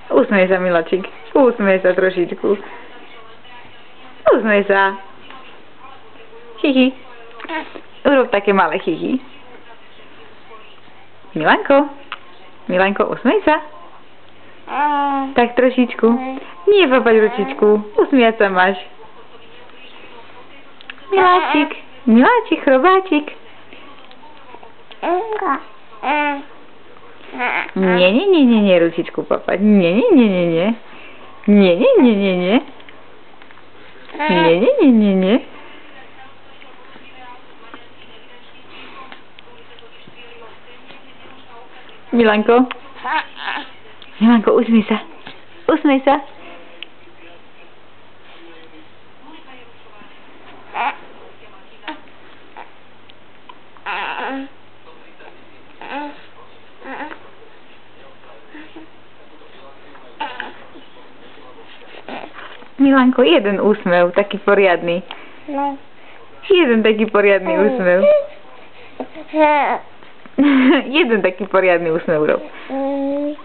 Usmej sa, miláčik. Usmej sa trošičku. Usmej sa. Hihi. Urob také malé hihi. Milanko. Milanko, usmej sa. Tak trošičku. Nie papať ručičku. Usmiať sa máš. Miláčik. Miláčik, chrobáčik. Nie, ručičku papať. Nie. Nie. Milanko. Milanko, usmej sa. Usmej sa. Milanko, jeden úsmev, taký poriadny. No. Jeden taký poriadny úsmev. Jeden taký poriadny úsmev rob.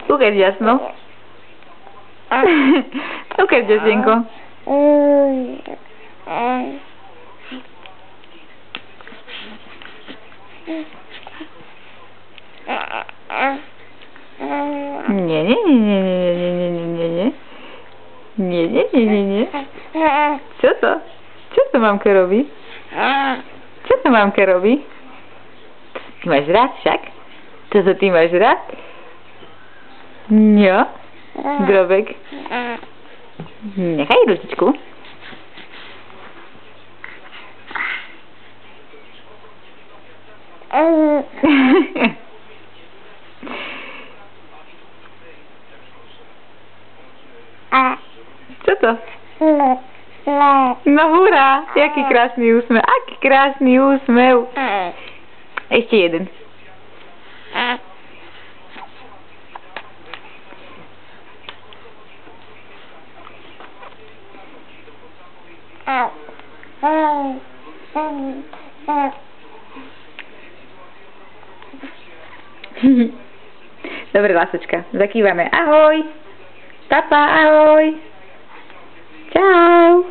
Ukáž jasno. Ukáž jasenko. Nie. Co to? Čo to mamka robí? Čo to mamka robí? Ty máš rád však? Toto ty máš rád? Jo? Drobek. Nechaj ručičku. Čo to? No hurá, jaký krásny úsmev. Aký krásny úsmev. Ešte jeden. Dobre, lásočka, zakývame. Ahoj. Papa, ahoj. Čau.